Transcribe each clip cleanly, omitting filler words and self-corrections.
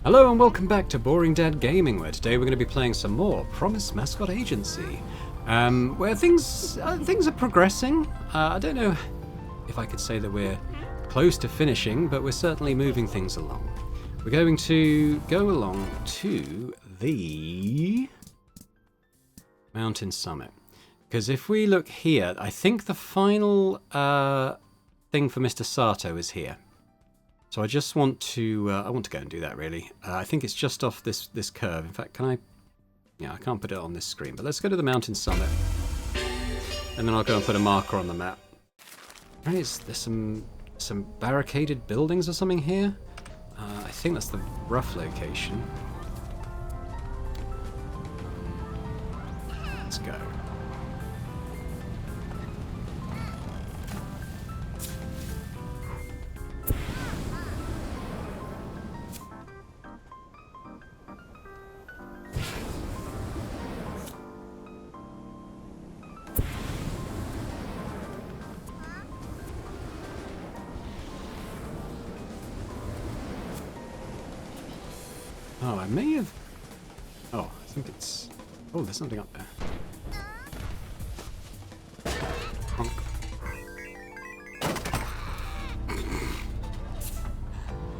Hello and welcome back to Boring Dad Gaming, where today we're going to be playing some more Promise Mascot Agency, where things are progressing. I don't know if I could say that we're close to finishing, but we're certainly moving things along. We're going to go along to the mountain summit, because if we look here, I think the final thing for Mr. Sato is here. So I just want to, I want to go and do that really. I think it's just off this curve. In fact, can I? Yeah, I can't put it on this screen, but let's go to the mountain summit. And then I'll go and put a marker on the map. Right, there's some barricaded buildings or something here. I think that's the rough location. Let's go. Oh, I may have... Oh, I think it's... Oh, there's something up there. Honk.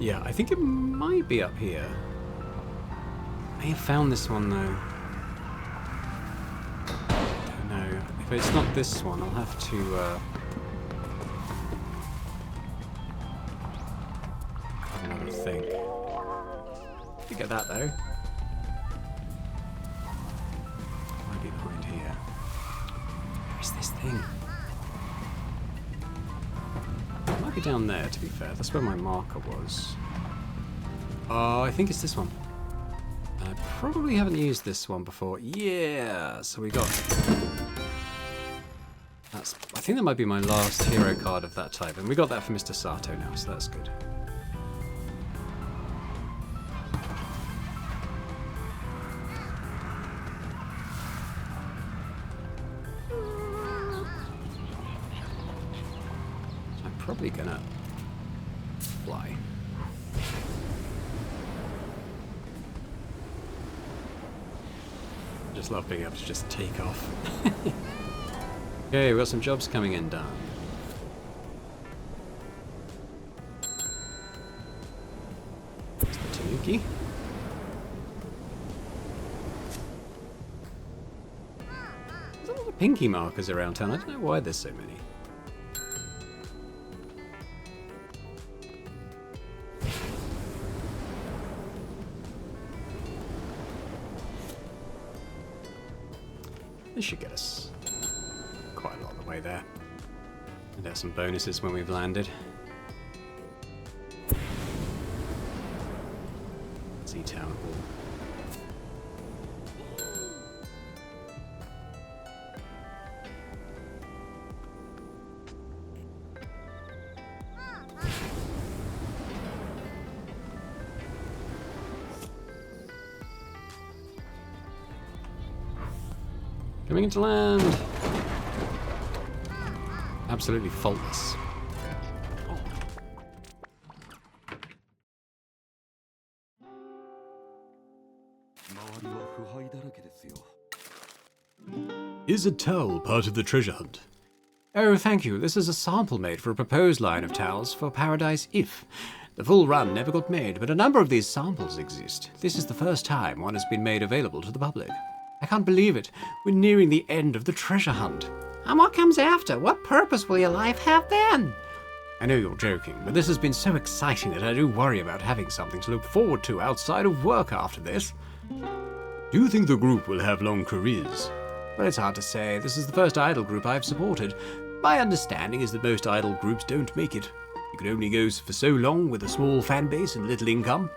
Yeah, I think it might be up here. I may have found this one, though. I don't know. If it's not this one, I'll have to... have another think. You get that though. Might be behind here. Where is this thing? It might be down there, to be fair. That's where my marker was. Oh, I think it's this one. I probably haven't used this one before. Yeah, so we got... That's... I think that might be my last hero card of that type, and we got that for Mr. Sato now, so that's good. Probably gonna fly. Just love being able to just take off. Okay, we've got some jobs coming in done. There's the tanuki. There's a lot of pinkie markers around town. I don't know why there's so many. This should get us quite a lot of the way there. And there's some bonuses when we've landed. Sea Town Hall. Coming into land. Absolutely faultless. Is a towel part of the treasure hunt? Oh, thank you. This is a sample made for a proposed line of towels for Paradise If. The full run never got made, but a number of these samples exist. This is the first time one has been made available to the public. I can't believe it. We're nearing the end of the treasure hunt. And what comes after? What purpose will your life have then? I know you're joking, but this has been so exciting that I do worry about having something to look forward to outside of work after this. Do you think the group will have long careers? Well, it's hard to say. This is the first idol group I've supported. My understanding is that most idol groups don't make it. You can only go for so long with a small fan base and little income.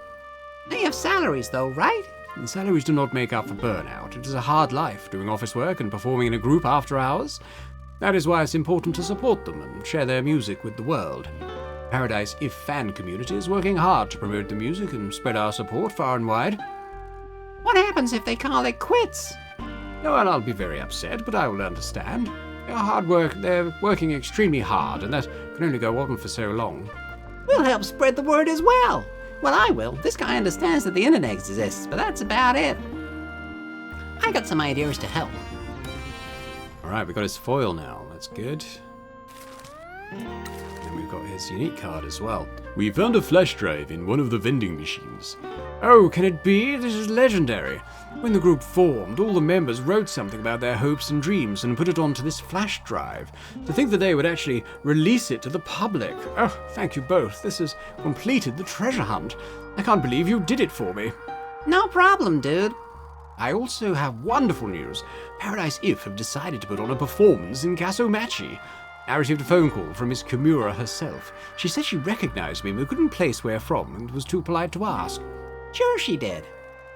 They have salaries though, right? The salaries do not make up for burnout. It is a hard life, doing office work and performing in a group after hours. That is why it's important to support them and share their music with the world. Paradise If fan community is working hard to promote the music and spread our support far and wide. What happens if they call it quits? Well, I'll be very upset, but I will understand. They're working extremely hard, and that can only go on for so long. We'll help spread the word as well. Well, I will. This guy understands that the internet exists, but that's about it. I got some ideas to help. Alright, we got his foil now. That's good. And we've got his unique card as well. We found a flash drive in one of the vending machines. Oh, can it be? This is legendary. When the group formed, all the members wrote something about their hopes and dreams and put it onto this flash drive. To think that they would actually release it to the public. Oh, thank you both. This has completed the treasure hunt. I can't believe you did it for me. No problem, dude. I also have wonderful news. Paradise If have decided to put on a performance in Kaso-Machi. I received a phone call from Miss Kimura herself. She said she recognized me but couldn't place where from and was too polite to ask. Sure she did.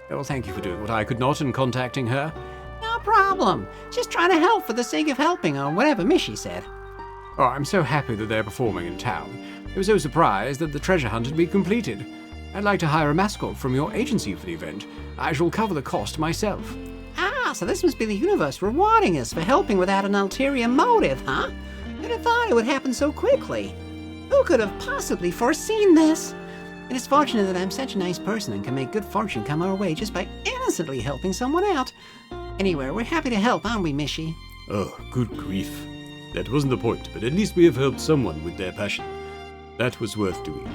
Well, thank you for doing what I could not in contacting her. No problem. Just trying to help for the sake of helping, or whatever Michi said. Oh, I'm so happy that they're performing in town. I was so surprised that the treasure hunt had been completed. I'd like to hire a mascot from your agency for the event. I shall cover the cost myself. Ah, so this must be the universe rewarding us for helping without an ulterior motive, huh? Who'd have thought it would happen so quickly? Who could have possibly foreseen this? It is fortunate that I'm such a nice person and can make good fortune come our way just by innocently helping someone out. Anyway, we're happy to help, aren't we, Michi? Oh, good grief. That wasn't the point, but at least we have helped someone with their passion. That was worth doing.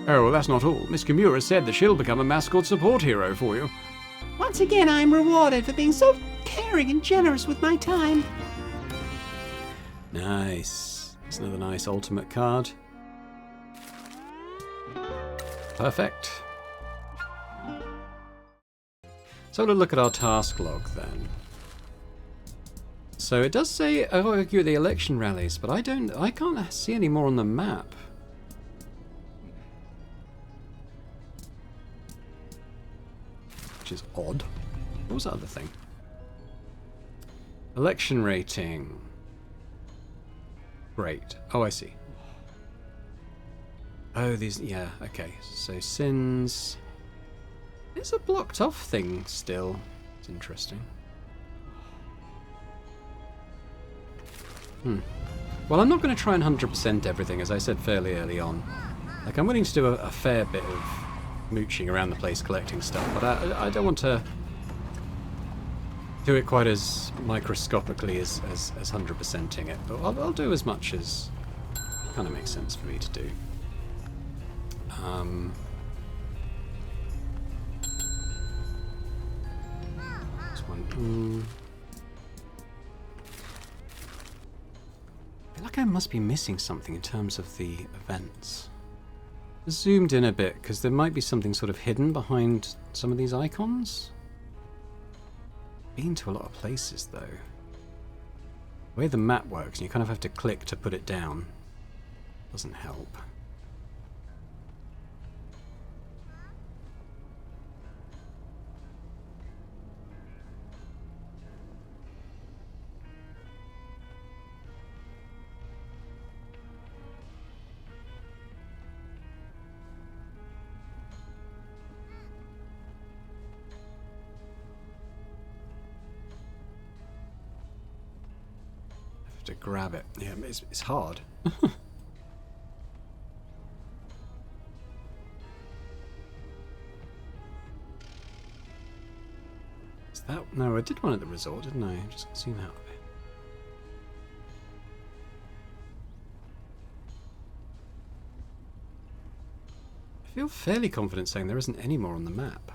Oh, well, that's not all. Miss Kimura said that she'll become a mascot support hero for you. Once again, I'm rewarded for being so caring and generous with my time. Nice. That's another nice ultimate card. Perfect. So we'll look at our task log then. So it does say argue at the election rallies, but I can't see any more on the map. Which is odd. What was the other thing? Election rating. Great. Oh, I see. Oh, these, yeah, okay. So sins. It's a blocked off thing still. It's interesting. Well, I'm not going to try and 100% everything, as I said fairly early on. Like, I'm willing to do a fair bit of mooching around the place collecting stuff, but I don't want to do it quite as microscopically as 100%ing it. But I'll do as much as kind of makes sense for me to do. This one. I feel like I must be missing something in terms of the events. Just zoomed in a bit because there might be something sort of hidden behind some of these icons. Been to a lot of places though. The way the map works, you kind of have to click to put it down. Doesn't help. To grab it. Yeah, it's hard. Is that... No, I did one at the resort, didn't I? Just zoom out a bit. I feel fairly confident saying there isn't any more on the map.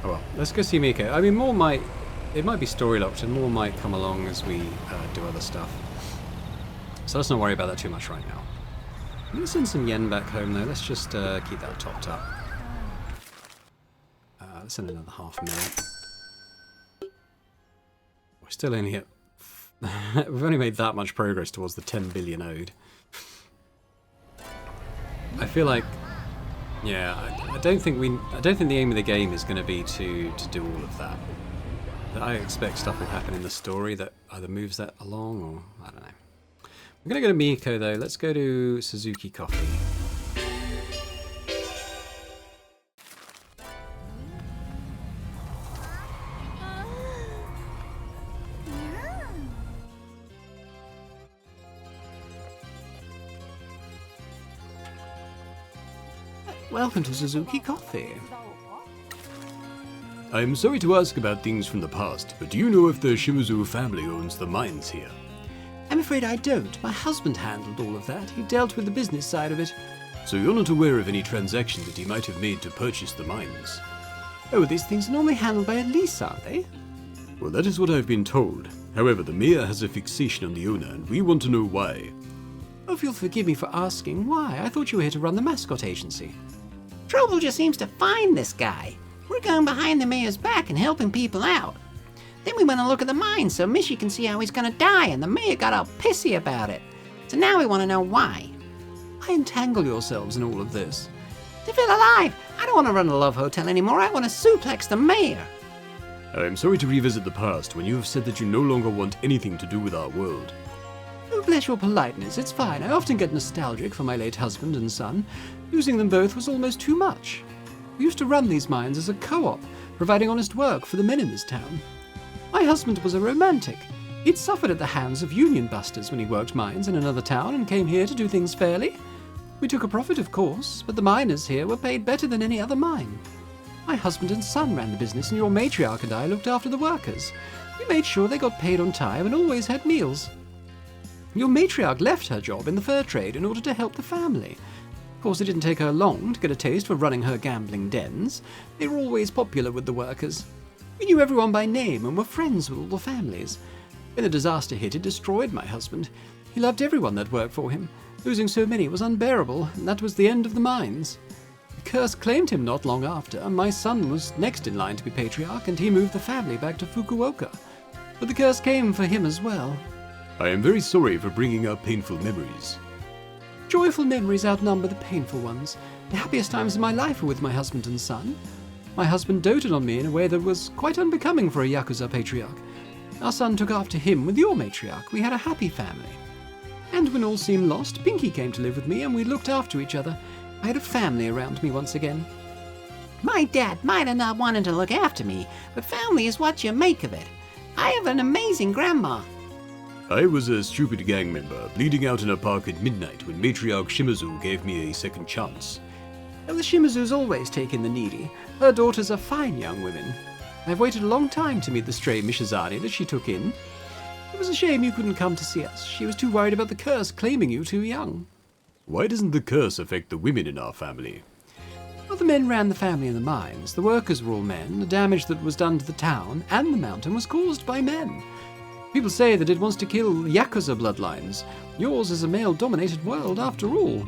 Oh well, let's go see Miko. I mean, more might... It might be story locked and more might come along as we do other stuff. So let's not worry about that too much right now. I'm going to send some yen back home though. Let's just keep that topped up. Let's send another 500,000. We're still only at... We've only made that much progress towards the 10 billion owed. I feel like... Yeah, I don't think the aim of the game is going to be to do all of that. I expect stuff will happen in the story that either moves that along or I don't know. We're going to go to Miko though. Let's go to Suzuki Coffee. Welcome to Suzuki Coffee. I'm sorry to ask about things from the past, but do you know if the Shimizu family owns the mines here? I'm afraid I don't. My husband handled all of that. He dealt with the business side of it. So you're not aware of any transaction that he might have made to purchase the mines? Oh, these things are normally handled by a lease, aren't they? Well, that is what I've been told. However, the mayor has a fixation on the owner, and we want to know why. Oh, if you'll forgive me for asking, why? I thought you were here to run the mascot agency. Trouble just seems to find this guy. We're going behind the mayor's back and helping people out. Then we went to look at the mine so Michi can see how he's gonna die, and the mayor got all pissy about it. So now we want to know why. Why entangle yourselves in all of this? To feel alive! I don't want to run a love hotel anymore. I want to suplex the mayor. I'm sorry to revisit the past when you have said that you no longer want anything to do with our world. Oh, bless your politeness. It's fine. I often get nostalgic for my late husband and son. Losing them both was almost too much. We used to run these mines as a co-op, providing honest work for the men in this town. My husband was a romantic. He'd suffered at the hands of union busters when he worked mines in another town and came here to do things fairly. We took a profit, of course, but the miners here were paid better than any other mine. My husband and son ran the business, and your matriarch and I looked after the workers. We made sure they got paid on time and always had meals. Your matriarch left her job in the fur trade in order to help the family. Of course, it didn't take her long to get a taste for running her gambling dens. They were always popular with the workers. We knew everyone by name and were friends with all the families. When the disaster hit, it destroyed my husband. He loved everyone that worked for him. Losing so many was unbearable, and that was the end of the mines. The curse claimed him not long after. My son was next in line to be patriarch, and he moved the family back to Fukuoka. But the curse came for him as well. I am very sorry for bringing up painful memories. Joyful memories outnumber the painful ones. The happiest times of my life were with my husband and son. My husband doted on me in a way that was quite unbecoming for a yakuza patriarch. Our son took after him with your matriarch. We had a happy family. And when all seemed lost, Pinkie came to live with me and we looked after each other. I had a family around me once again. My dad might have not wanted to look after me, but family is what you make of it. I have an amazing grandma. I was a stupid gang member, bleeding out in a park at midnight when matriarch Shimizu gave me a second chance. Oh, the Shimizu's always taken the needy. Her daughters are fine young women. I've waited a long time to meet the stray Mishizani that she took in. It was a shame you couldn't come to see us. She was too worried about the curse claiming you too young. Why doesn't the curse affect the women in our family? Well, the men ran the family in the mines. The workers were all men. The damage that was done to the town and the mountain was caused by men. People say that it wants to kill yakuza bloodlines. Yours is a male-dominated world after all.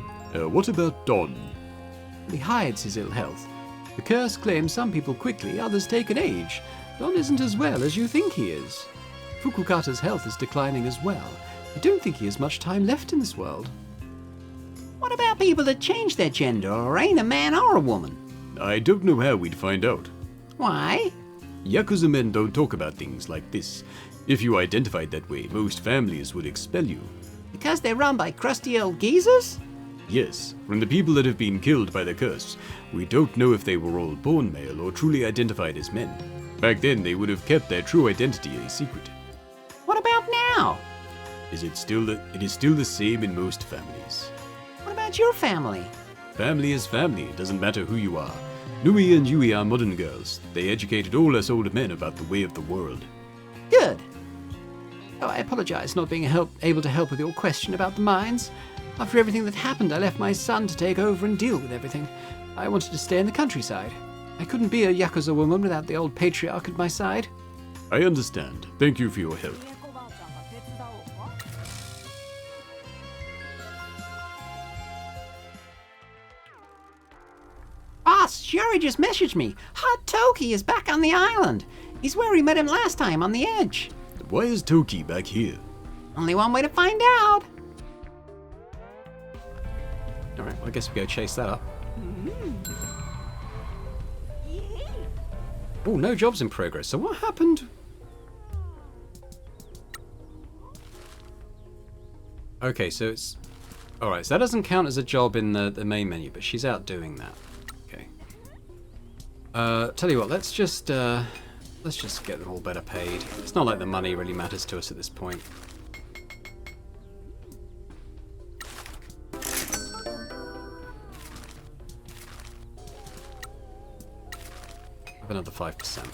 What about Don? He hides his ill health. The curse claims some people quickly, others take an age. Don isn't as well as you think he is. Fukukata's health is declining as well. I don't think he has much time left in this world. What about people that change their gender or ain't a man or a woman? I don't know how we'd find out. Why? Yakuza men don't talk about things like this. If you identified that way, most families would expel you. Because they're run by crusty old geezers? Yes, from the people that have been killed by the curse, we don't know if they were all born male or truly identified as men. Back then, they would have kept their true identity a secret. What about now? It is still the same in most families. What about your family? Family is family, it doesn't matter who you are. Nui and Yui are modern girls. They educated all us older men about the way of the world. Good. Oh, I apologize not being able to help with your question about the mines. After everything that happened, I left my son to take over and deal with everything. I wanted to stay in the countryside. I couldn't be a yakuza woman without the old patriarch at my side. I understand. Thank you for your help. Boss, Shuri just messaged me. Hot Toki is back on the island. He's where we met him last time, on the edge. Why is Toki back here? Only one way to find out. Alright, well, I guess we go chase that up. Oh, no jobs in progress. So what happened? Okay, so it's... Alright, so that doesn't count as a job in the main menu, but she's out doing that. Okay. Tell you what, let's just get them all better paid. It's not like the money really matters to us at this point. have another 5%.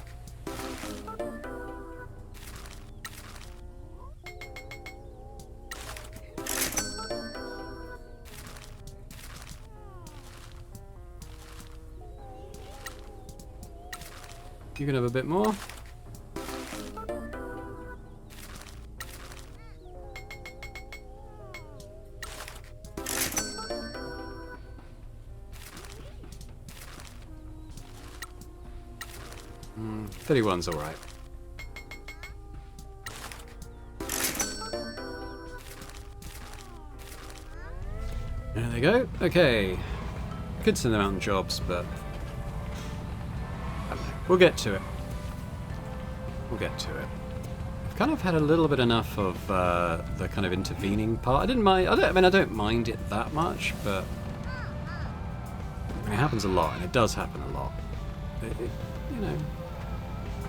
You can have a bit more. Mm, 31's all right. There they go. Okay. Could send them out on jobs, but we'll get to it. We'll get to it. I've kind of had a little bit enough of the kind of intervening part. I didn't mind. I don't mind it that much, but I mean, it happens a lot, and it does happen a lot. You know,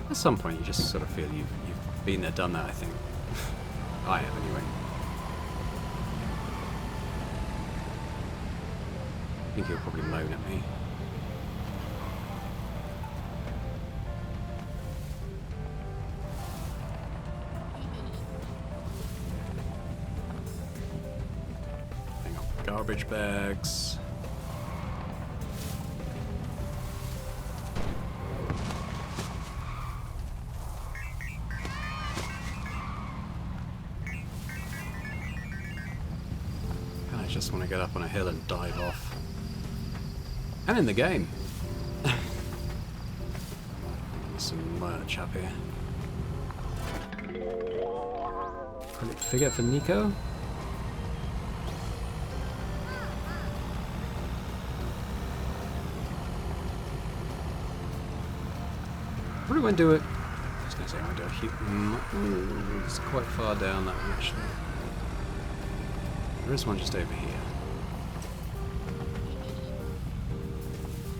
at some point you just sort of feel you've been there, done that. I think I have anyway. I think he'll probably moan at me. Garbage bags. I just want to get up on a hill and dive off. And in the game. Some merch up here. Acrylic figure for Nico. Probably won't do it. I was going to say I won't do a huge. It's quite far down that one actually. There is one just over here.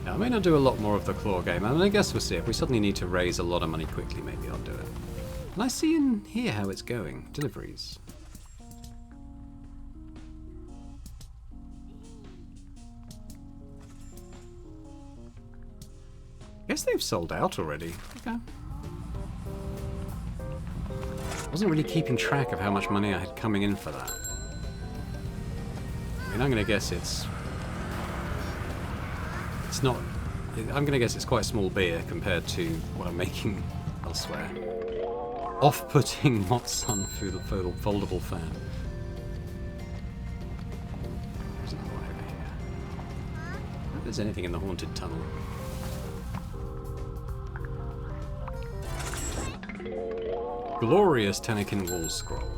Yeah, I may not do a lot more of the claw game. I mean, I guess we'll see. If we suddenly need to raise a lot of money quickly, maybe I'll do it. Can I see in here how it's going? Deliveries. I guess they've sold out already. Okay. I wasn't really keeping track of how much money I had coming in for that. I mean, I'm going to guess it's not... I'm going to guess it's quite small beer compared to what I'm making elsewhere. Off-putting Mott-Sun foldable fan. There's another one over here. I don't know if there's anything in the haunted tunnel. Glorious Tanakin wall scroll.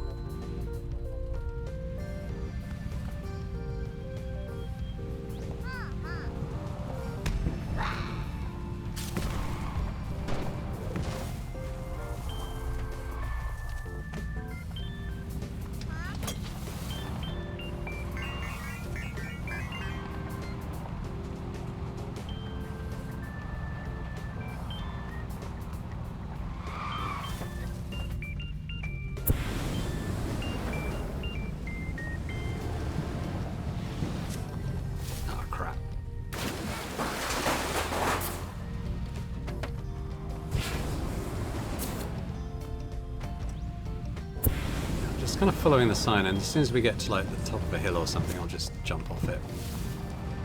Kind of following the sign, and as soon as we get to like the top of a hill or something, I'll just jump off it.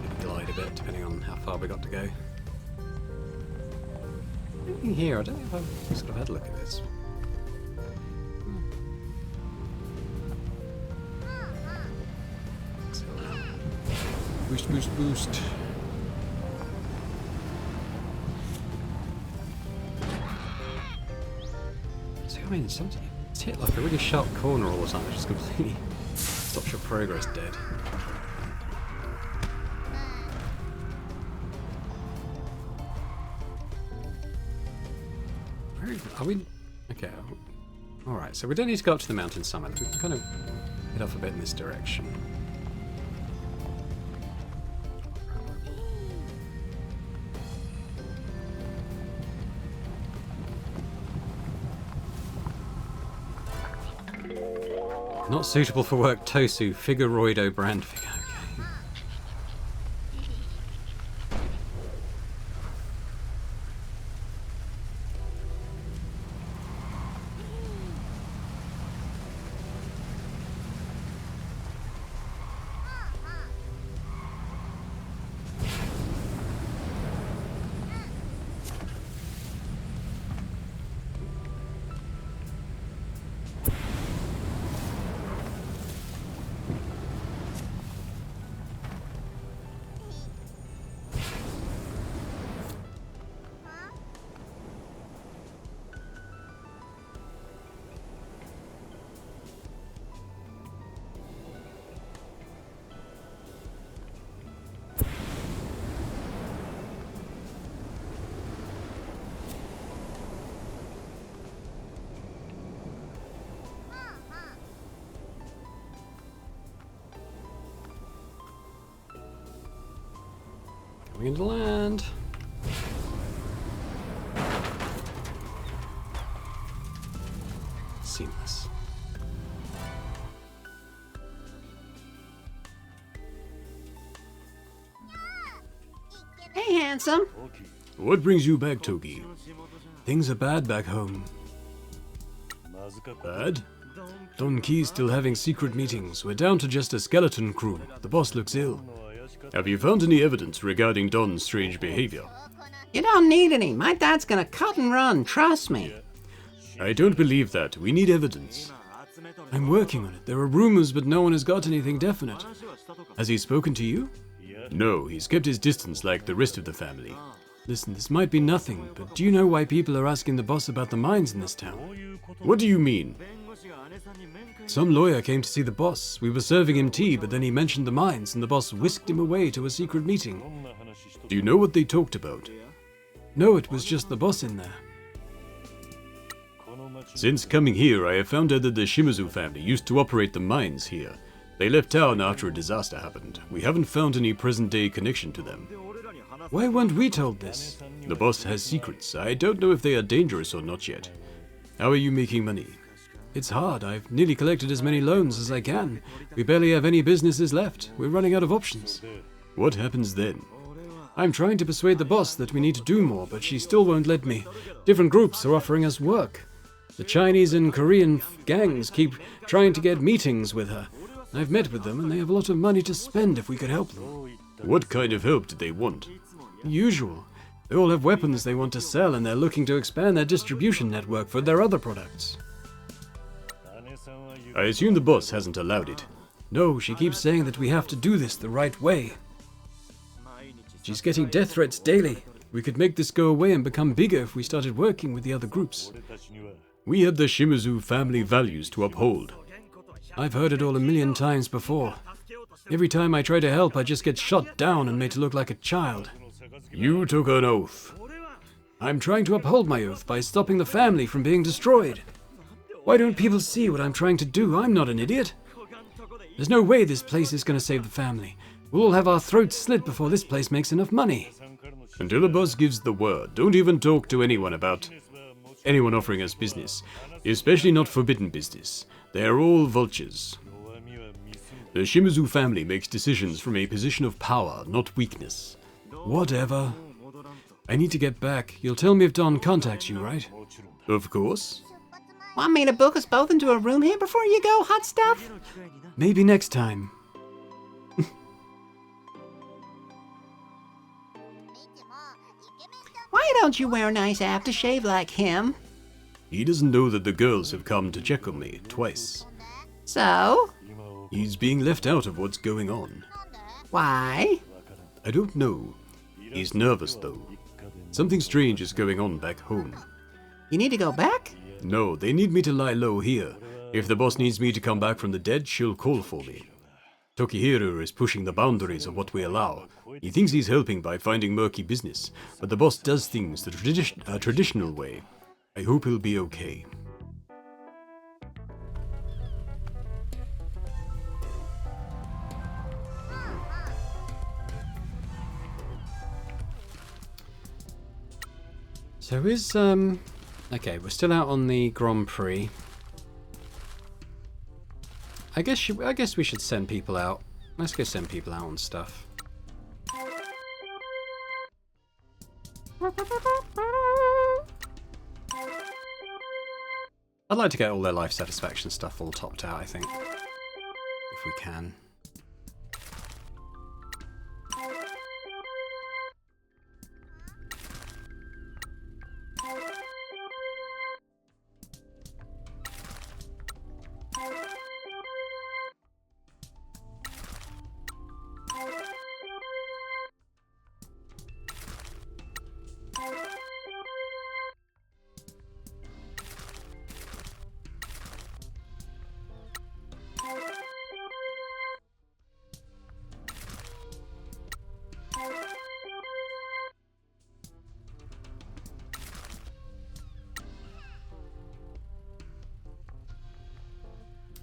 Maybe glide a bit, depending on how far we got to go. Anything here? I don't know if I've sort of had a look at this. Boost, boost, boost. So I mean, something. Hit like a really sharp corner or something, just completely stops your progress dead. Where are we? Okay. Alright, so we don't need to go up to the mountain summit. We can kind of head off a bit in this direction. Not suitable for work, Tosu, Figueroido brand figure. Okay. Coming into land. Seamless. Hey, handsome. What brings you back, Togi? Things are bad back home. Bad? Don Key's still having secret meetings. We're down to just a skeleton crew. The boss looks ill. Have you found any evidence regarding Don's strange behavior? You don't need any. My dad's gonna cut and run, trust me. I don't believe that. We need evidence. I'm working on it. There are rumors, but no one has got anything definite. Has he spoken to you? No, he's kept his distance like the rest of the family. Listen, this might be nothing, but do you know why people are asking the boss about the mines in this town? What do you mean? Some lawyer came to see the boss. We were serving him tea, but then he mentioned the mines, and the boss whisked him away to a secret meeting. Do you know what they talked about? No, it was just the boss in there. Since coming here, I have found out that the Shimizu family used to operate the mines here. They left town after a disaster happened. We haven't found any present-day connection to them. Why weren't we told this? The boss has secrets. I don't know if they are dangerous or not yet. How are you making money? It's hard. I've nearly collected as many loans as I can. We barely have any businesses left. We're running out of options. What happens then? I'm trying to persuade the boss that we need to do more, but she still won't let me. Different groups are offering us work. The Chinese and Korean gangs keep trying to get meetings with her. I've met with them, and they have a lot of money to spend if we could help them. What kind of help do they want? The usual. They all have weapons they want to sell, and they're looking to expand their distribution network for their other products. I assume the boss hasn't allowed it. No, she keeps saying that we have to do this the right way. She's getting death threats daily. We could make this go away and become bigger if we started working with the other groups. We have the Shimizu family values to uphold. I've heard it all a million times before. Every time I try to help, I just get shot down and made to look like a child. You took an oath. I'm trying to uphold my oath by stopping the family from being destroyed. Why don't people see what I'm trying to do? I'm not an idiot. There's no way this place is going to save the family. We'll all have our throats slit before this place makes enough money. Until the boss gives the word, don't even talk to anyone about anyone offering us business, especially not forbidden business. They are all vultures. The Shimizu family makes decisions from a position of power, not weakness. Whatever. I need to get back. You'll tell me if Don contacts you, right? Of course. Want me to book us both into a room here before you go, hot stuff? Maybe next time. Why don't you wear nice aftershave like him? He doesn't know that the girls have come to check on me twice. So? He's being left out of what's going on. Why? I don't know. He's nervous, though. Something strange is going on back home. You need to go back? No, they need me to lie low here. If the boss needs me to come back from the dead, she'll call for me. Tokihiro is pushing the boundaries of what we allow. He thinks he's helping by finding murky business, but the boss does things the traditional way. I hope he'll be okay. So is, okay, we're still out on the Grand Prix. I guess we should send people out. Let's go send people out on stuff. I'd like to get all their life satisfaction stuff all topped out, I think. If we can.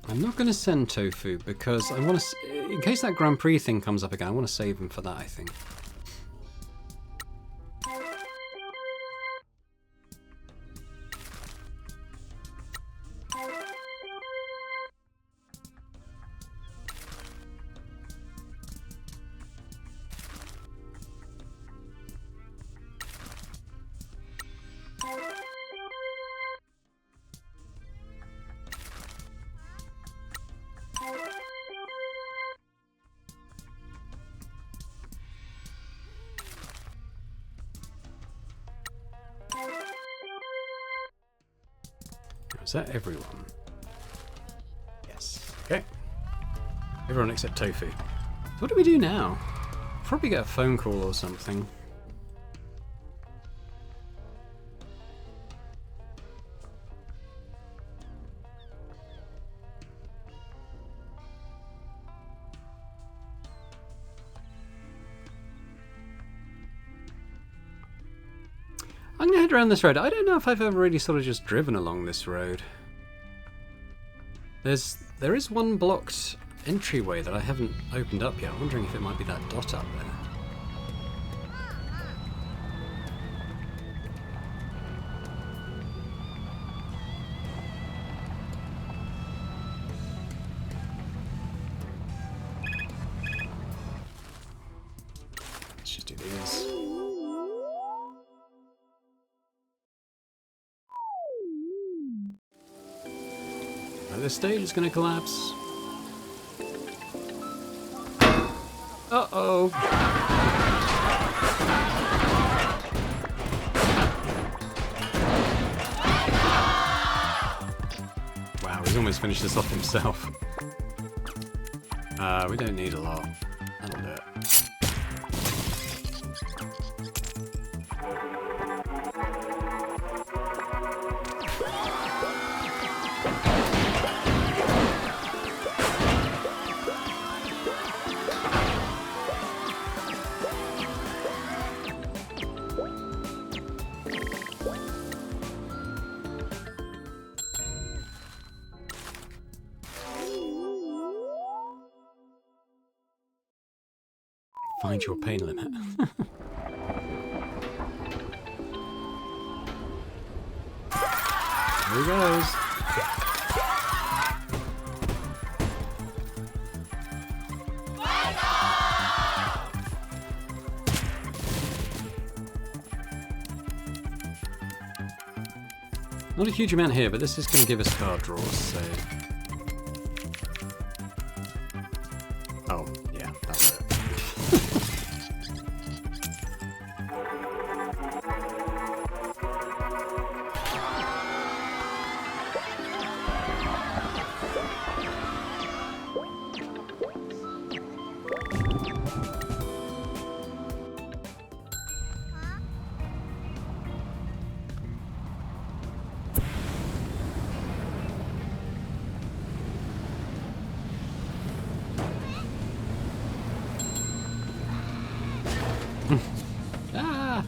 I'm not going to send Tofu because I want to, in case that Grand Prix thing comes up again, I want to save him for that, I think. that everyone? Yes. Okay. Everyone except Tofu. So what do we do now? Probably get a phone call or something. I'm gonna head around this road. I don't know if I've ever really sort of just driven along this road. There is one blocked entryway that I haven't opened up yet. I'm wondering if it might be that dot up there. Let's just do these. This stage is going to collapse. Uh-oh. Wow, he's almost finished this off himself. We don't need a lot. That'll do it. Find your pain limit. There he goes. Not a huge amount here, but this is going to give us card draws, so... Oh, yeah, that's it. Ah!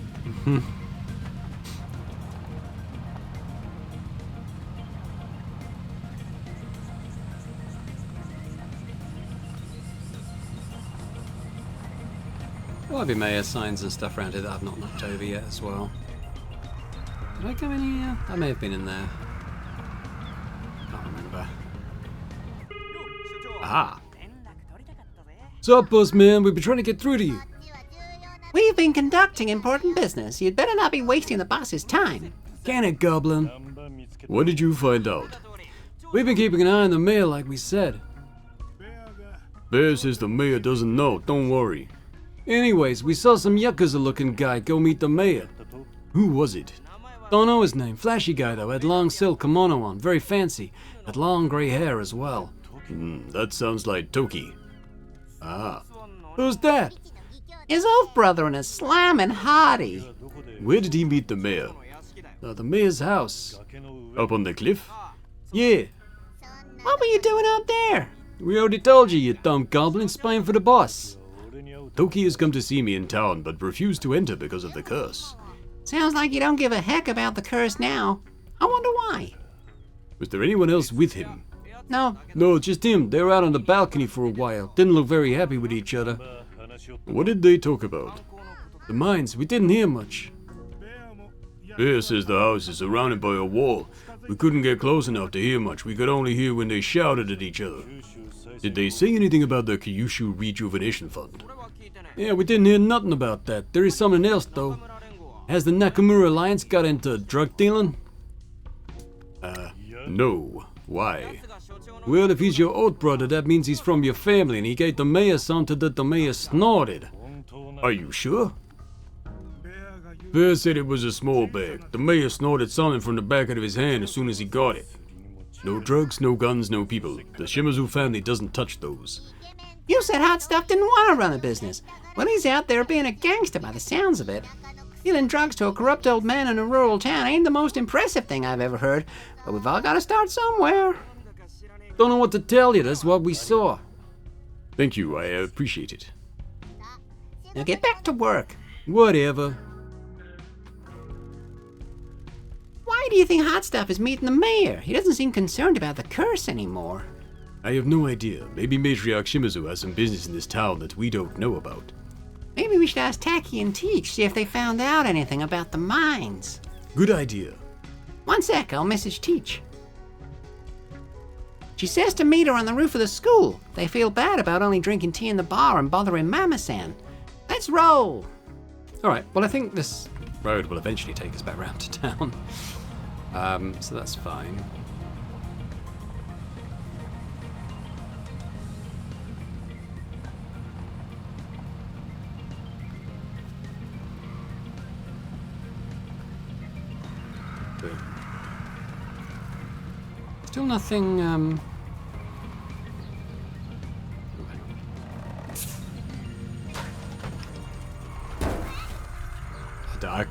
There might be mayor signs and stuff around here that I've not knocked over yet as well. Did I go in here? I may have been in there. Can't remember. Aha! What's up, boss man? We've been trying to get through to you. We've been conducting important business. You'd better not be wasting the boss's time. Can it, Goblin? What did you find out? We've been keeping an eye on the mayor like we said. Bear says the mayor doesn't know, don't worry. Anyways, we saw some yakuza looking guy go meet the mayor. Who was it? Don't know his name. Flashy guy though, had long silk kimono on, very fancy. Had long grey hair as well. That sounds like Toki. Ah. Who's that? His old brother and a slamming hottie. Where did he meet the mayor? The mayor's house. Up on the cliff? Yeah. What were you doing out there? We already told you, you dumb goblin, spying for the boss. Toki has come to see me in town, but refused to enter because of the curse. Sounds like you don't give a heck about the curse now. I wonder why. Was there anyone else with him? No. No, just him. They were out on the balcony for a while. Didn't look very happy with each other. What did they talk about? The mines. We didn't hear much. Bear says the house is surrounded by a wall. We couldn't get close enough to hear much. We could only hear when they shouted at each other. Did they say anything about the Kyushu Rejuvenation Fund? Yeah, we didn't hear nothing about that. There is something else, though. Has the Nakamura Alliance got into drug dealing? No. Why? Well, if he's your old brother, that means he's from your family, and he gave the mayor something that the mayor snorted. Are you sure? Bear said it was a small bag. The mayor snorted something from the back of his hand as soon as he got it. No drugs, no guns, no people. The Shimazu family doesn't touch those. You said Hot Stuff didn't want to run a business. Well, he's out there being a gangster by the sounds of it. Dealing drugs to a corrupt old man in a rural town ain't the most impressive thing I've ever heard, but we've all got to start somewhere. Don't know what to tell you, that's what we saw. Thank you, I appreciate it. Now get back to work. Whatever. Why do you think Hot Stuff is meeting the mayor? He doesn't seem concerned about the curse anymore. I have no idea. Maybe Matriarch Shimazu has some business in this town that we don't know about. Maybe we should ask Taki and Teach, see if they found out anything about the mines. Good idea. One sec, I'll message Teach. She says to meet her on the roof of the school. They feel bad about only drinking tea in the bar and bothering Mama-san. Let's roll! Alright, well I think this road will eventually take us back round to town. So that's fine. Still nothing,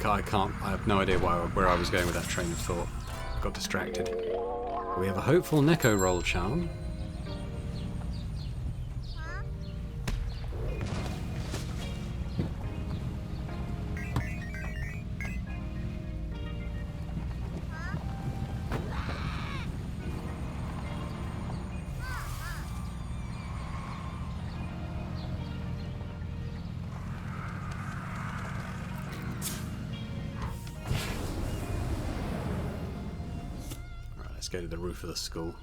I can't, I have no idea where I was going with that train of thought. Got distracted. We have a hopeful Neko roll charm. Let's go to the roof of the school.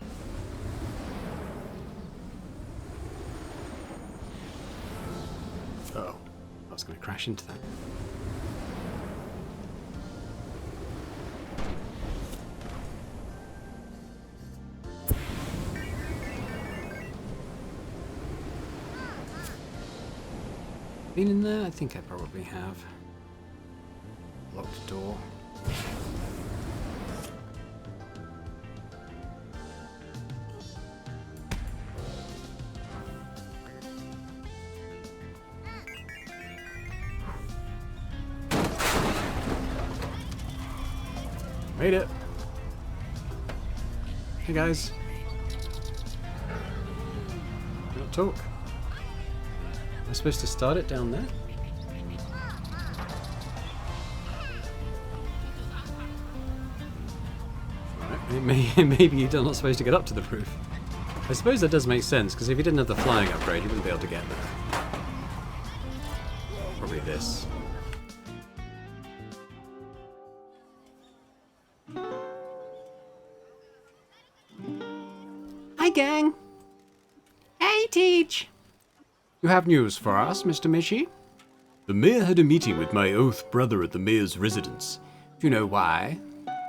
Oh, I was going to crash into that. Been in there? I think I probably have. Locked door. Made it. Hey guys. We don't talk. Am I supposed to start it down there? Right, maybe you're not supposed to get up to the roof. I suppose that does make sense, because if you didn't have the flying upgrade, you wouldn't be able to get there. Probably this. Hi, gang. Hey, Teach. You have news for us, Mr. Michi? The mayor had a meeting with my oath brother at the mayor's residence. Do you know why?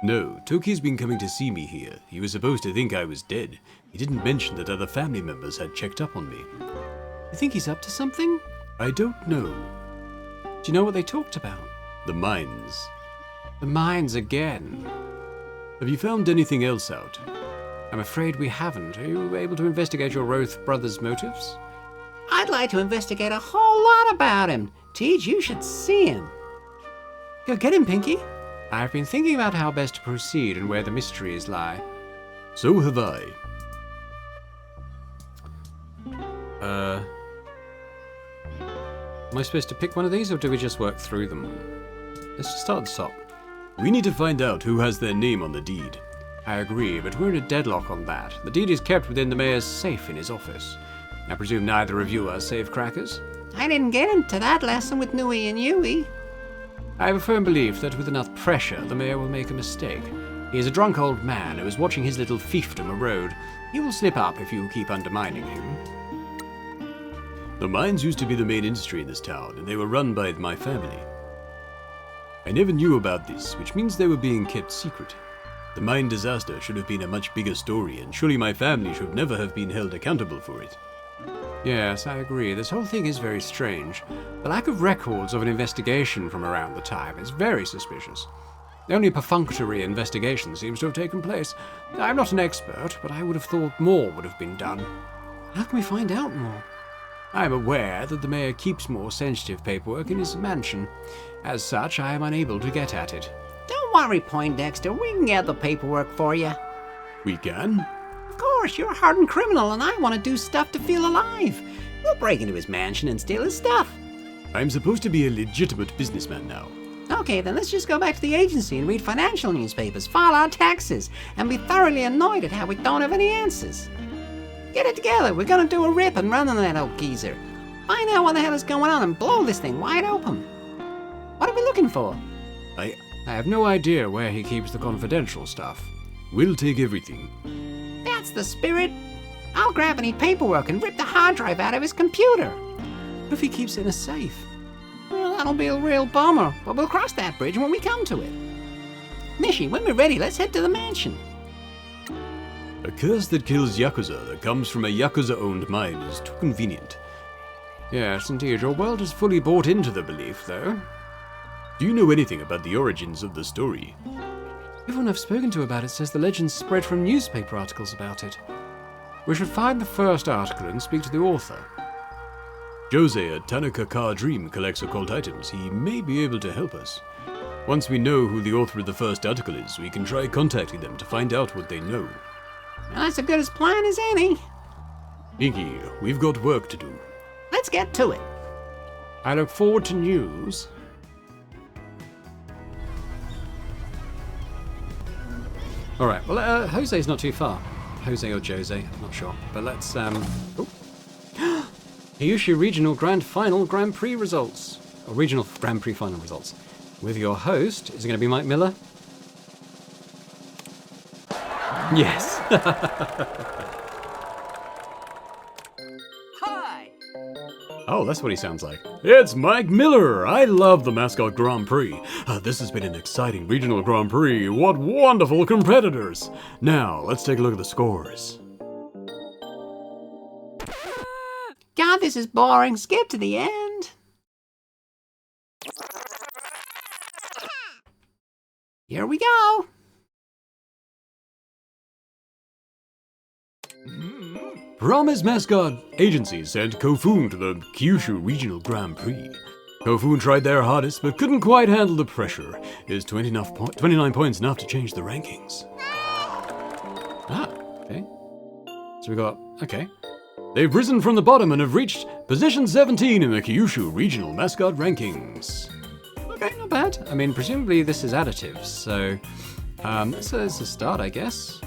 No, Toki's been coming to see me here. He was supposed to think I was dead. He didn't mention that other family members had checked up on me. You think he's up to something? I don't know. Do you know what they talked about? The mines. The mines again. Have you found anything else out? I'm afraid we haven't. Are you able to investigate your oath brother's motives? I'd like to investigate a whole lot about him. Teach, you should see him. Go get him, Pinkie. I've been thinking about how best to proceed and where the mysteries lie. So have I. Am I supposed to pick one of these, or do we just work through them? Let's just start at the top. We need to find out who has their name on the deed. I agree, but we're in a deadlock on that. The deed is kept within the mayor's safe in his office. I presume neither of you are safecrackers? I didn't get into that lesson with Nui and Yui. I have a firm belief that with enough pressure, the mayor will make a mistake. He is a drunk old man who is watching his little fiefdom erode. He will slip up if you keep undermining him. The mines used to be the main industry in this town, and they were run by my family. I never knew about this, which means they were being kept secret. The mine disaster should have been a much bigger story, and surely my family should never have been held accountable for it. Yes, I agree. This whole thing is very strange. The lack of records of an investigation from around the time is very suspicious. Only a perfunctory investigation seems to have taken place. I'm not an expert, but I would have thought more would have been done. How can we find out more? I am aware that the mayor keeps more sensitive paperwork in his mansion. As such, I am unable to get at it. Don't worry, Poindexter. We can get the paperwork for you. We can? Of course, you're a hardened criminal and I want to do stuff to feel alive. We'll break into his mansion and steal his stuff. I'm supposed to be a legitimate businessman now. Okay, then let's just go back to the agency and read financial newspapers, file our taxes, and be thoroughly annoyed at how we don't have any answers. Get it together. We're gonna do a rip and run on that old geezer. Find out what the hell is going on and blow this thing wide open. What are we looking for? I have no idea where he keeps the confidential stuff. We'll take everything. That's the spirit. I'll grab any paperwork and rip the hard drive out of his computer. What if he keeps it in a safe? Well, that'll be a real bummer, but we'll cross that bridge when we come to it. Michi, when we're ready, let's head to the mansion. A curse that kills yakuza that comes from a yakuza-owned mine is too convenient. Yes, indeed, your world has fully bought into the belief, though. Do you know anything about the origins of the story? Everyone I've spoken to about it says the legends spread from newspaper articles about it. We should find the first article and speak to the author. Jose at Tanaka Car Dream collects occult items. He may be able to help us. Once we know who the author of the first article is, we can try contacting them to find out what they know. Well, that's as good a plan as any. Pinkie, we've got work to do. Let's get to it. I look forward to news. Alright, well, Jose's not too far. Jose or Jose, I'm not sure. But let's, oh. Kyushu Regional Grand Final Grand Prix results. Or Regional Grand Prix Final results. With your host, is it going to be Mike Miller? Yes. Hi. Oh, that's what he sounds like. It's Mike Miller! I love the Mascot Grand Prix. This has been an exciting regional Grand Prix. What wonderful competitors! Now, let's take a look at the scores. God, this is boring. Skip to the end. Here we go. Promise Mascot Agency sent Kofun to the Kyushu Regional Grand Prix. Kofun tried their hardest but couldn't quite handle the pressure. Is 29 points enough to change the rankings? Ah, okay. So we got, okay. They've risen from the bottom and have reached position 17 in the Kyushu Regional Mascot Rankings. Okay, not bad. I mean, presumably this is additive, so it's a start, I guess.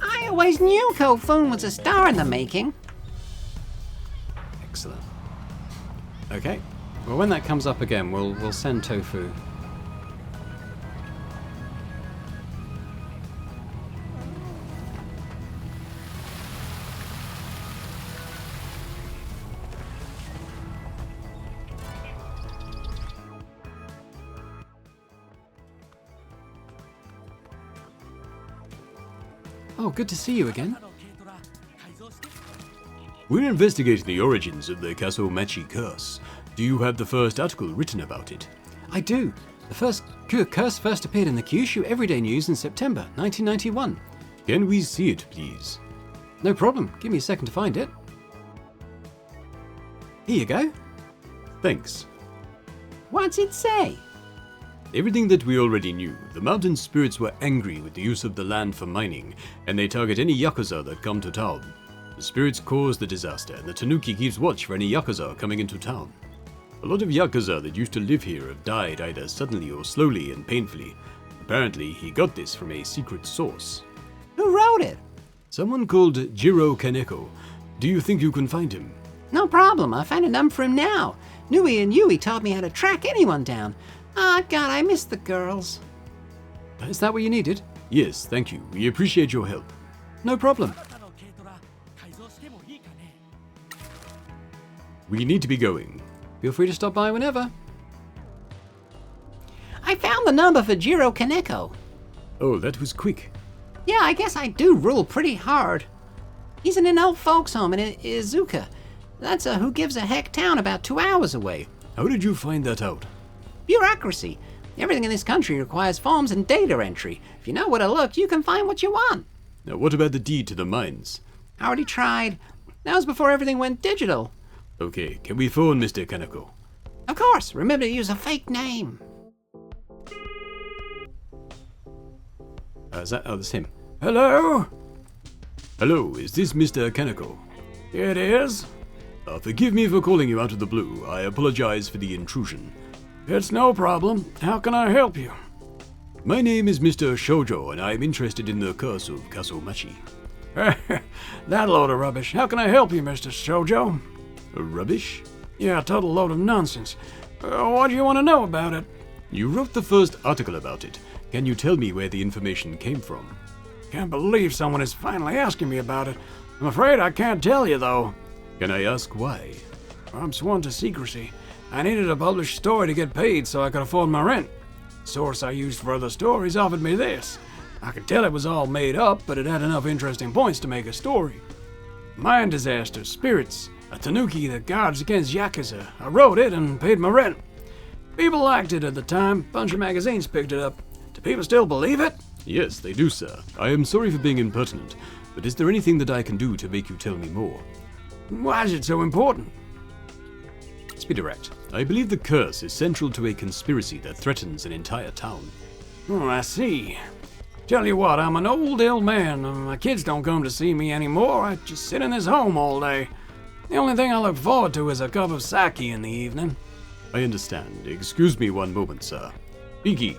I always knew Kofun was a star in the making. Excellent. Okay. Well, when that comes up again, we'll send Tofu. Oh, good to see you again. We're investigating the origins of the Kaso-Machi curse. Do you have the first article written about it? I do. The first curse first appeared in the Kyushu Everyday News in September 1991. Can we see it, please? No problem. Give me a second to find it. Here you go. Thanks. What's it say? Everything that we already knew. The mountain spirits were angry with the use of the land for mining, and they target any yakuza that come to town. The spirits cause the disaster, and the tanuki keeps watch for any yakuza coming into town. A lot of yakuza that used to live here have died either suddenly or slowly and painfully. Apparently, he got this from a secret source. Who wrote it? Someone called Jiro Kaneko. Do you think you can find him? No problem. I'll find a number for him now. Nui and Yui taught me how to track anyone down. Ah, God, I miss the girls. Is that what you needed? Yes, thank you. We appreciate your help. No problem. We need to be going. Feel free to stop by whenever. I found the number for Jiro Kaneko. Oh, that was quick. Yeah, I guess I do rule pretty hard. He's in an old folks home in Izuka. That's a who gives a heck town about 2 hours away. How did you find that out? Bureaucracy. Everything in this country requires forms and data entry. If you know where to look, you can find what you want. Now, what about the deed to the mines? I already tried. That was before everything went digital. Okay, can we phone Mr. Kaneko? Of course, remember to use a fake name. That's him. Hello? Hello, is this Mr. Kaneko? It is. Forgive me for calling you out of the blue. I apologize for the intrusion. It's no problem. How can I help you? My name is Mr. Shoujo, and I am interested in the curse of Kaso-Machi. That load of rubbish. How can I help you, Mr. Shoujo? Rubbish? Yeah, a total load of nonsense. What do you want to know about it? You wrote the first article about it. Can you tell me where the information came from? Can't believe someone is finally asking me about it. I'm afraid I can't tell you, though. Can I ask why? I'm sworn to secrecy. I needed a published story to get paid so I could afford my rent. The source I used for other stories offered me this. I could tell it was all made up, but it had enough interesting points to make a story. Mine disaster, spirits, a tanuki that guards against yakuza. I wrote it and paid my rent. People liked it at the time. A bunch of magazines picked it up. Do people still believe it? Yes, they do, sir. I am sorry for being impertinent, but is there anything that I can do to make you tell me more? Why is it so important? Let's be direct. I believe the curse is central to a conspiracy that threatens an entire town. Oh, I see. Tell you what, I'm an old ill man. My kids don't come to see me anymore. I just sit in this home all day. The only thing I look forward to is a cup of sake in the evening. I understand. Excuse me one moment, sir. Pinkie.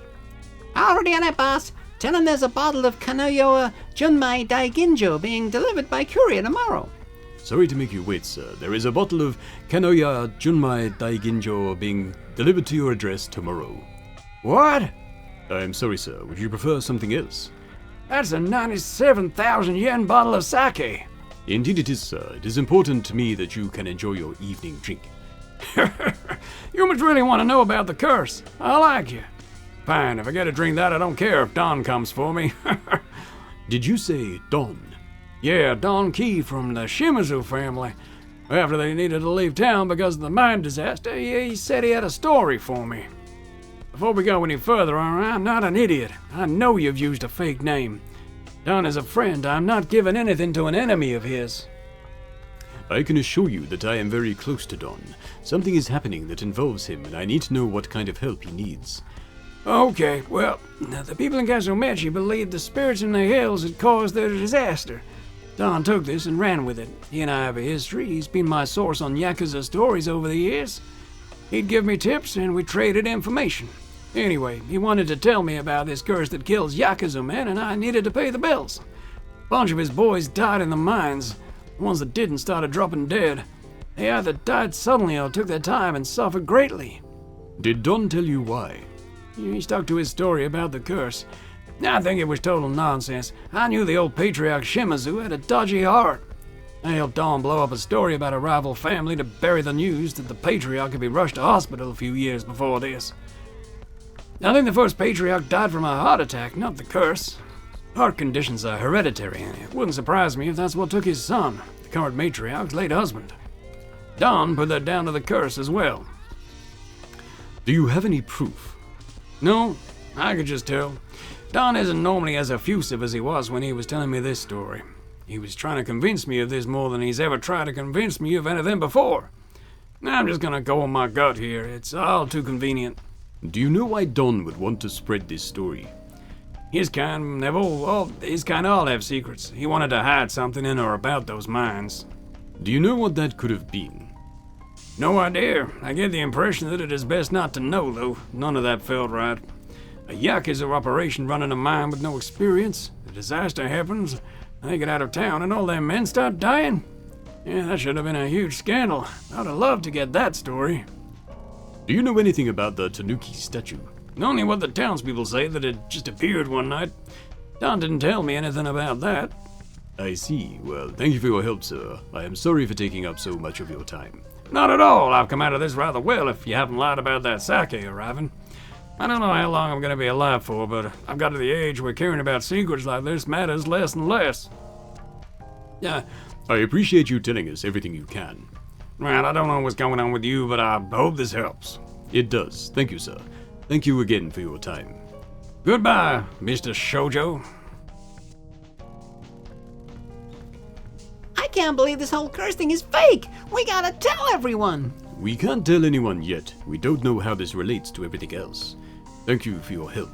Already on it, boss. Tell him there's a bottle of Kanoyo Junmai Daiginjo being delivered by courier tomorrow. Sorry to make you wait, sir. There is a bottle of Kanoya Junmai Daiginjo being delivered to your address tomorrow. What? I'm sorry, sir. Would you prefer something else? That's a 97,000 yen bottle of sake. Indeed it is, sir. It is important to me that you can enjoy your evening drink. You must really want to know about the curse. I like you. Fine, if I get to drink that, I don't care if Don comes for me. Did you say Don? Yeah, Don Key from the Shimazu family. After they needed to leave town because of the mine disaster, he said he had a story for me. Before we go any further, I'm not an idiot. I know you've used a fake name. Don is a friend. I'm not giving anything to an enemy of his. I can assure you that I am very close to Don. Something is happening that involves him, and I need to know what kind of help he needs. Okay, well, the people in Kaso-Machi believed the spirits in the hills had caused their disaster. Don took this and ran with it. He and I have a history. He's been my source on yakuza stories over the years. He'd give me tips, and we traded information. Anyway, he wanted to tell me about this curse that kills yakuza men, and I needed to pay the bills. A bunch of his boys died in the mines. The ones that didn't started dropping dead. They either died suddenly or took their time and suffered greatly. Did Don tell you why? He stuck to his story about the curse. I think it was total nonsense. I knew the old patriarch Shimazu had a dodgy heart. I helped Don blow up a story about a rival family to bury the news that the patriarch had been rushed to hospital a few years before this. I think the first patriarch died from a heart attack, not the curse. Heart conditions are hereditary, and it wouldn't surprise me if that's what took his son, the current matriarch's late husband. Don put that down to the curse as well. Do you have any proof? No, I could just tell. Don isn't normally as effusive as he was when he was telling me this story. He was trying to convince me of this more than he's ever tried to convince me of anything before. I'm just gonna go on my gut here. It's all too convenient. Do you know why Don would want to spread this story? His kind all have secrets. He wanted to hide something in or about those mines. Do you know what that could have been? No idea. I get the impression that it is best not to know, though. None of that felt right. A yakuza operation running a mine with no experience. The disaster happens, and they get out of town, and all their men start dying. Yeah, that should have been a huge scandal. I'd have loved to get that story. Do you know anything about the Tanuki statue? Only what the townspeople say, that it just appeared one night. Don didn't tell me anything about that. I see. Well, thank you for your help, sir. I am sorry for taking up so much of your time. Not at all. I've come out of this rather well if you haven't lied about that sake arriving. I don't know how long I'm going to be alive for, but I've got to the age where caring about secrets like this matters less and less. Yeah, I appreciate you telling us everything you can. Well, I don't know what's going on with you, but I hope this helps. It does. Thank you, sir. Thank you again for your time. Goodbye, Mr. Shoujo. I can't believe this whole curse thing is fake! We gotta tell everyone! We can't tell anyone yet. We don't know how this relates to everything else. Thank you for your help.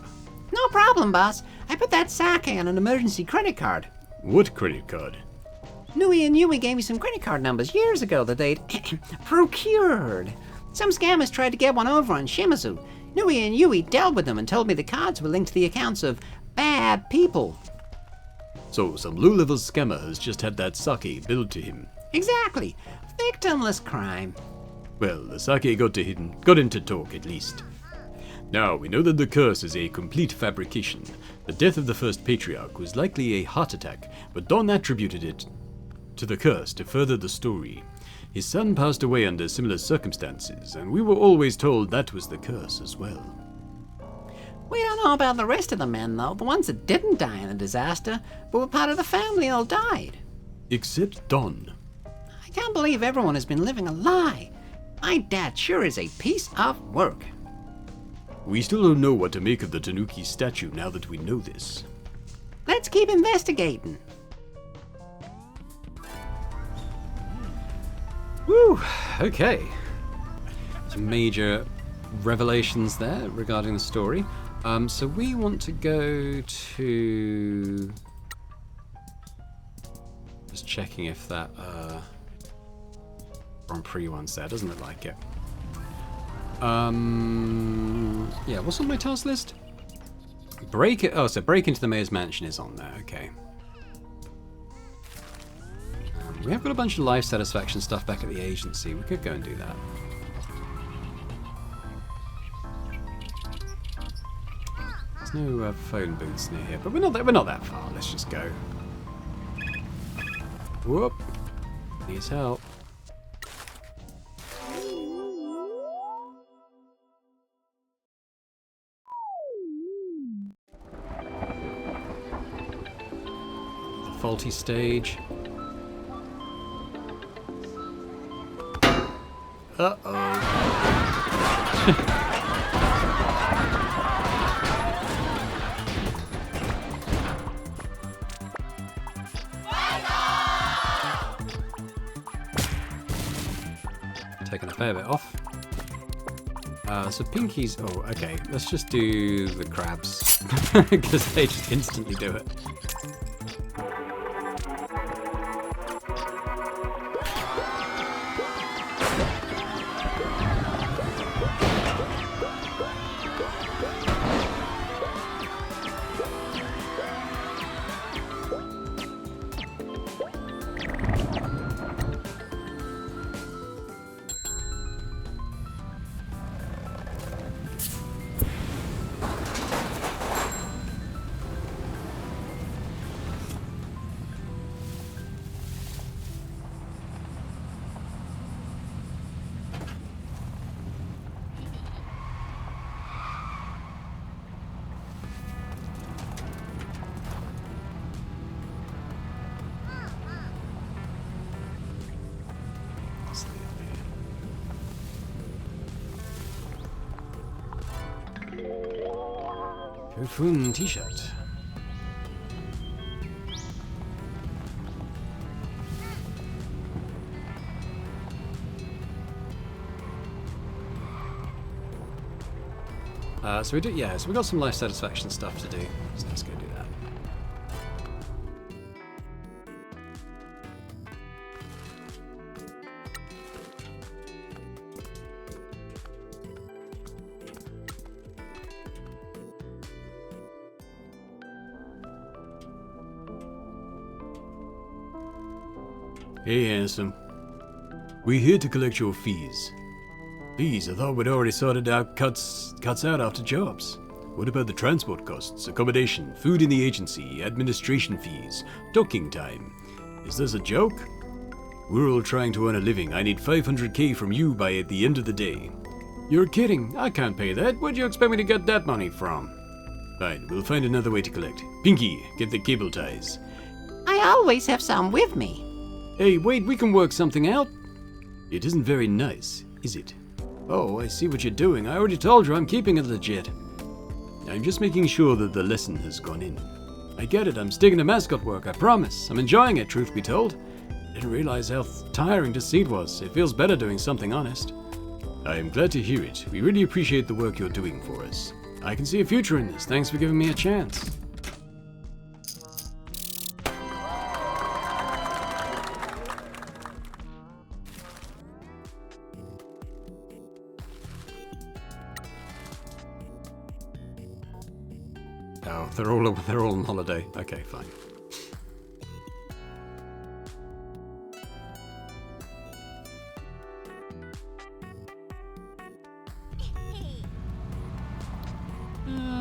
No problem, boss. I put that sake on an emergency credit card. What credit card? Nui and Yui gave me some credit card numbers years ago that they'd procured. Some scammers tried to get one over on Shimizu. Nui and Yui dealt with them and told me the cards were linked to the accounts of bad people. So some low-level scammer has just had that sake billed to him. Exactly. Victimless crime. Well, the sake got him to talk at least. Now, we know that the curse is a complete fabrication. The death of the first patriarch was likely a heart attack, but Don attributed it to the curse to further the story. His son passed away under similar circumstances, and we were always told that was the curse as well. We don't know about the rest of the men, though. The ones that didn't die in the disaster, but were part of the family and all died. Except Don. I can't believe everyone has been living a lie. My dad sure is a piece of work. We still don't know what to make of the Tanuki statue now that we know this. Let's keep investigating. Woo! Okay. Some major revelations there regarding the story. So we want to go to... Just checking if that Grand Prix one's there. Doesn't look like it. Yeah, what's on my task list? Break it. Oh, so break into the mayor's mansion is on there. Okay. We have got a bunch of life satisfaction stuff back at the agency. We could go and do that. There's no phone booths near here, but we're not that far. Let's just go. Whoop! Needs help. The faulty stage. Uh-oh. Taking a fair bit off. So Pinkie's... Oh, okay. Let's just do the crabs. Because they just instantly do it. Kofun t-shirt. So we do, yeah. So we got some life satisfaction stuff to do. So let's go do that. Hey, handsome. We're here to collect your fees. Fees? I thought we'd already sorted out cuts out after jobs. What about the transport costs, accommodation, food in the agency, administration fees, docking time? Is this a joke? We're all trying to earn a living. I need 500k from you by the end of the day. You're kidding. I can't pay that. Where'd you expect me to get that money from? Fine, we'll find another way to collect. Pinkie, get the cable ties. I always have some with me. Hey, wait, we can work something out. It isn't very nice, is it? Oh, I see what you're doing. I already told you I'm keeping it legit. I'm just making sure that the lesson has gone in. I get it, I'm sticking to mascot work, I promise. I'm enjoying it, truth be told. I didn't realize how tiring deceit was. It feels better doing something honest. I am glad to hear it. We really appreciate the work you're doing for us. I can see a future in this. Thanks for giving me a chance. Oh, they're all on holiday. Okay, fine.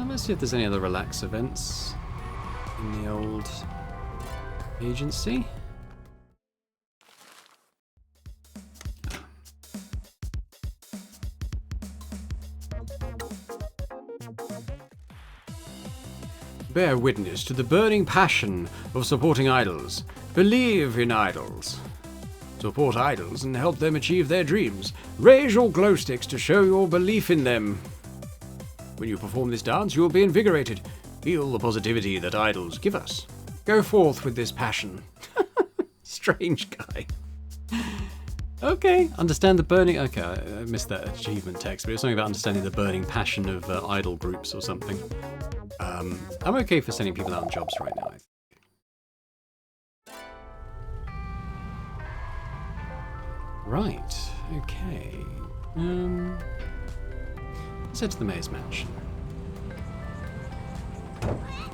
Let's see if there's any other relax events in the old agency. Bear witness to the burning passion of supporting idols. Believe in idols. Support idols and help them achieve their dreams. Raise your glow sticks to show your belief in them. When you perform this dance, you will be invigorated. Feel the positivity that idols give us. Go forth with this passion. Strange guy. Okay, understand the burning... Okay, I missed that achievement text, but it's something about understanding the burning passion of idol groups or something. I'm okay for sending people out on jobs right now, I think. Right, okay. Let's head to the mayor's mansion.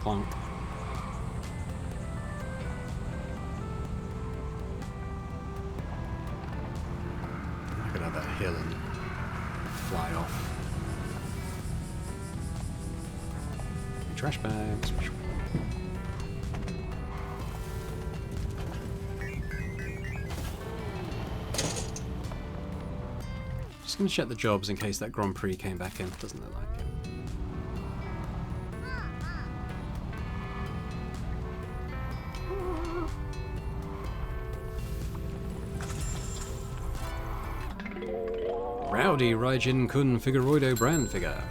Clunk. I could have that hill and fly off. Trash bags. Just going to check the jobs in case that Grand Prix came back in. Doesn't look like it. Rowdy Raijin Kun Figueroido brand figure.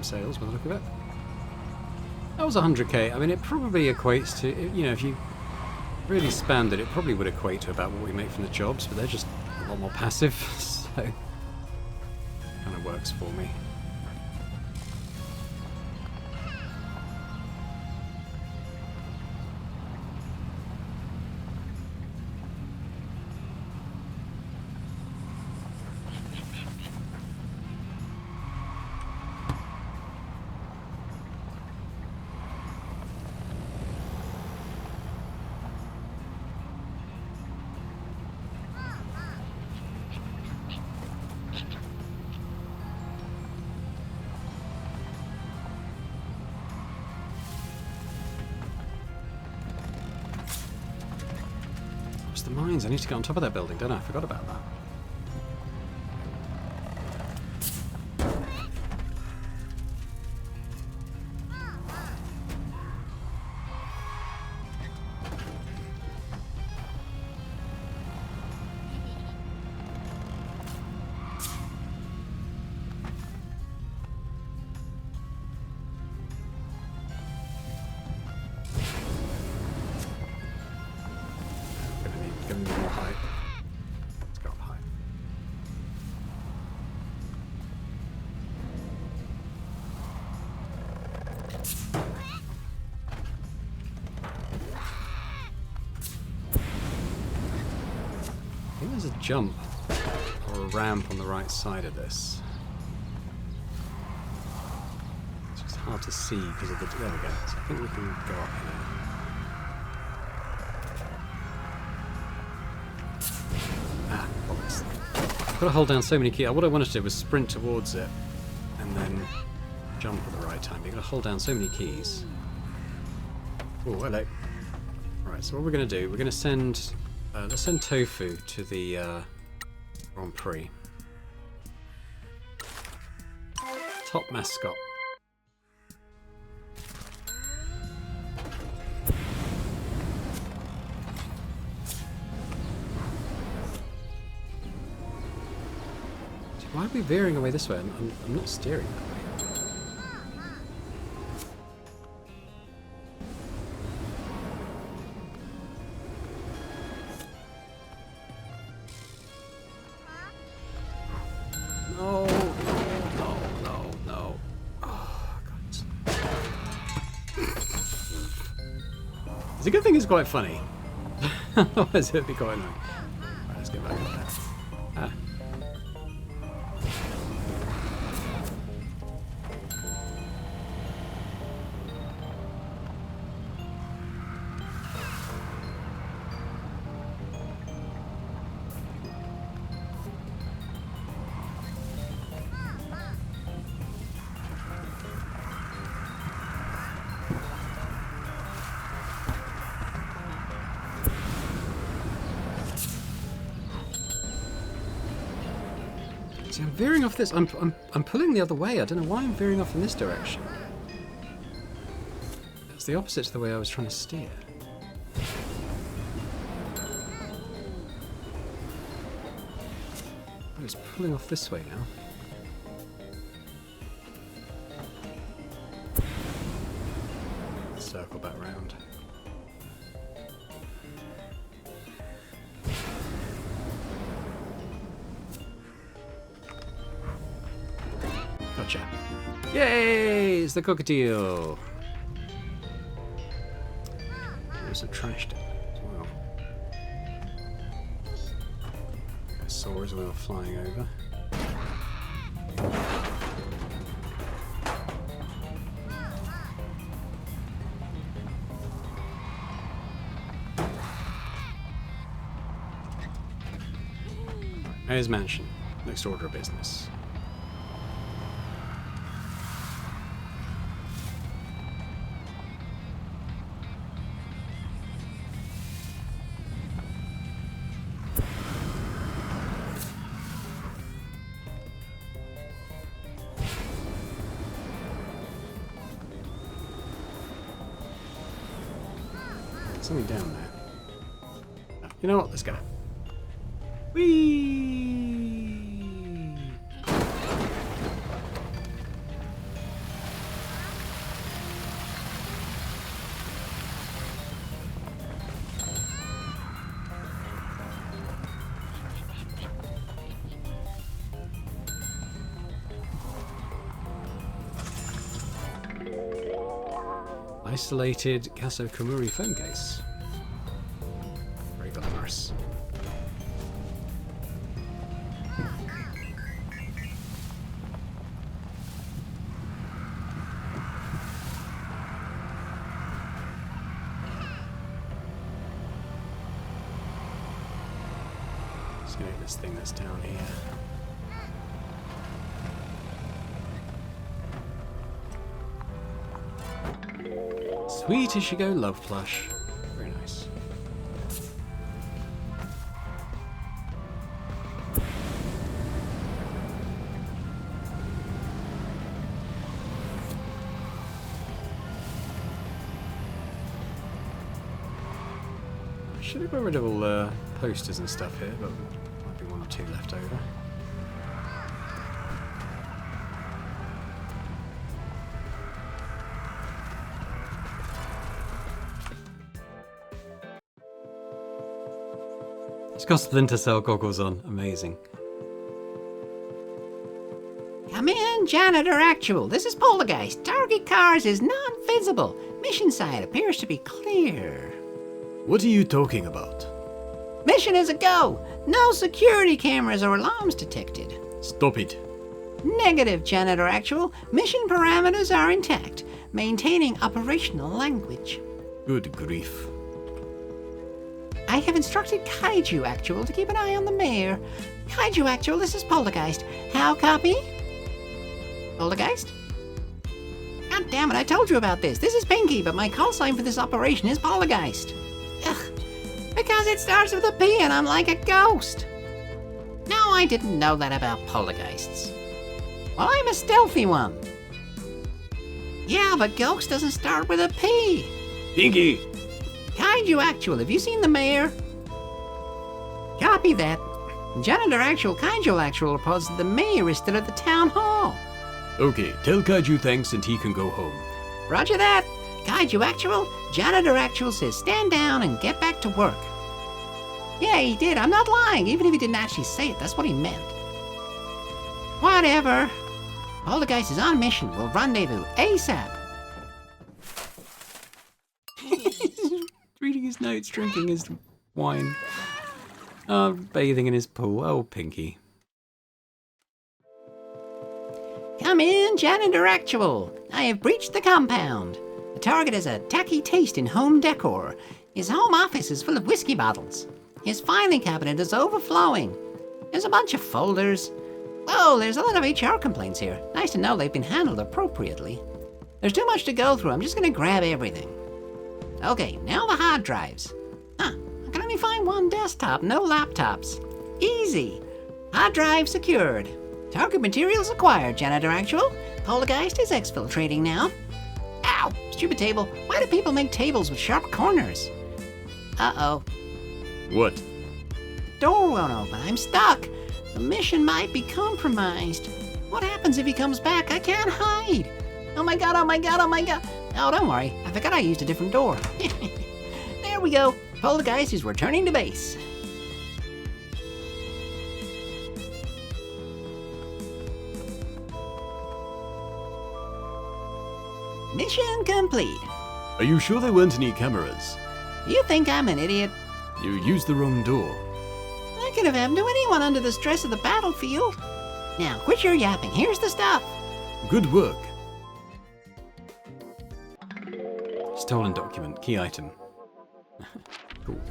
Sales by the look of it. That was 100k. I mean, it probably equates to, you know, if you really spanned it, it probably would equate to about what we make from the jobs, but they're just a lot more passive, so kind of works for me. The mines. I need to get on top of that building, don't I? I forgot about that. Jump or a ramp on the right side of this. It's just hard to see because of the... There we go. So I think we can go up here. Ah, bollocks. I've got to hold down so many keys. What I wanted to do was sprint towards it and then jump at the right time. But you've got to hold down so many keys. Oh, hello. Right, so what we're going to do, we're going to send... let's send Tofu to the Grand Prix. Top mascot. Why are we veering away this way? I'm not steering that way. No, no. Oh, God. It's a good thing it's quite funny. Otherwise it'd be quite annoying. Right, let's get back up there. Ah. See, I'm veering off this. I'm pulling the other way. I don't know why I'm veering off in this direction. That's the opposite to the way I was trying to steer. I was pulling off this way now. Circle back round. Gotcha. Yay! It's the cockatiel. There's some trash down there as well. I saw as we were flying over. Mayor's Mansion. Next order of business. Something down there. Oh, you know what? Let's go. Whee! Isolated Kaso-Machi phone case. Very glamorous. Let's get this thing that's down here. Sweet as you go, love plush. Very nice. I should have got rid of all the posters and stuff here, but might be one or two left over. She's got Splinter Cell goggles on. Amazing. Come in, Janitor Actual. This is Poltergeist. Target cars is non-visible. Mission site appears to be clear. What are you talking about? Mission is a go. No security cameras or alarms detected. Stop it. Negative, Janitor Actual. Mission parameters are intact. Maintaining operational language. Good grief. I have instructed Kaiju Actual to keep an eye on the mayor. Kaiju Actual, this is Poltergeist. How copy? Poltergeist? God damn it, I told you about this. This is Pinkie, but my call sign for this operation is Poltergeist. Ugh. Because it starts with a P and I'm like a ghost. No, I didn't know that about poltergeists. Well, I'm a stealthy one. Yeah, but Ghost doesn't start with a P. Pinkie! Kaiju Actual, have you seen the mayor? Copy that. Janitor Actual, Kaiju Actual reports that the mayor is still at the town hall. Okay, tell Kaiju thanks and he can go home. Roger that. Kaiju Actual, Janitor Actual says stand down and get back to work. Yeah, he did. I'm not lying. Even if he didn't actually say it, that's what he meant. Whatever. Poltergeist is on mission. We'll rendezvous ASAP. Reading his notes, drinking his wine. Bathing in his pool. Oh, Pinkie. Come in, Janitor Actual. I have breached the compound. The target has a tacky taste in home decor. His home office is full of whiskey bottles. His filing cabinet is overflowing. There's a bunch of folders. Whoa, there's a lot of HR complaints here. Nice to know they've been handled appropriately. There's too much to go through. I'm just gonna grab everything. Okay, now the hard drives. Huh, I can only find one desktop, no laptops. Easy. Hard drive secured. Target materials acquired, Janitor Actual. Poltergeist is exfiltrating now. Ow, stupid table. Why do people make tables with sharp corners? Uh-oh. What? Door won't open. I'm stuck. The mission might be compromised. What happens if he comes back? I can't hide. Oh my god, oh my god, oh my god. Oh, don't worry. I forgot I used a different door. There we go. Poltergeist is returning to base. Mission complete. Are you sure there weren't any cameras? You think I'm an idiot? You used the wrong door. That could have happened to anyone under the stress of the battlefield. Now, quit your yapping. Here's the stuff. Good work. Stolen document. Key item. Cool.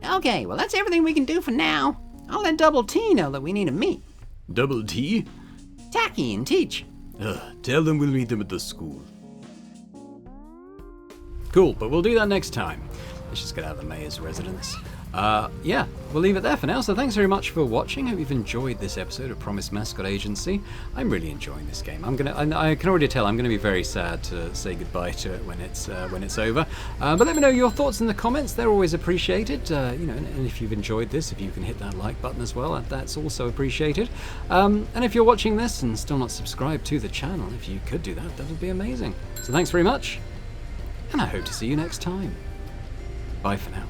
Okay, well that's everything we can do for now. I'll let Double T know that we need to meet. Double T? Tacky and Teach. Tell them we'll meet them at the school. Cool, but we'll do that next time. Let's just get out of the mayor's residence. Yeah, we'll leave it there for now. So thanks very much for watching. Hope you've enjoyed this episode of Promise Mascot Agency. I'm really enjoying this game. I can already tell I'm gonna be very sad to say goodbye to it when it's over. But let me know your thoughts in the comments. They're always appreciated. You know, and if you've enjoyed this, if you can hit that like button as well, that's also appreciated. And if you're watching this and still not subscribed to the channel, if you could do that, that would be amazing. So thanks very much, and I hope to see you next time. Bye for now.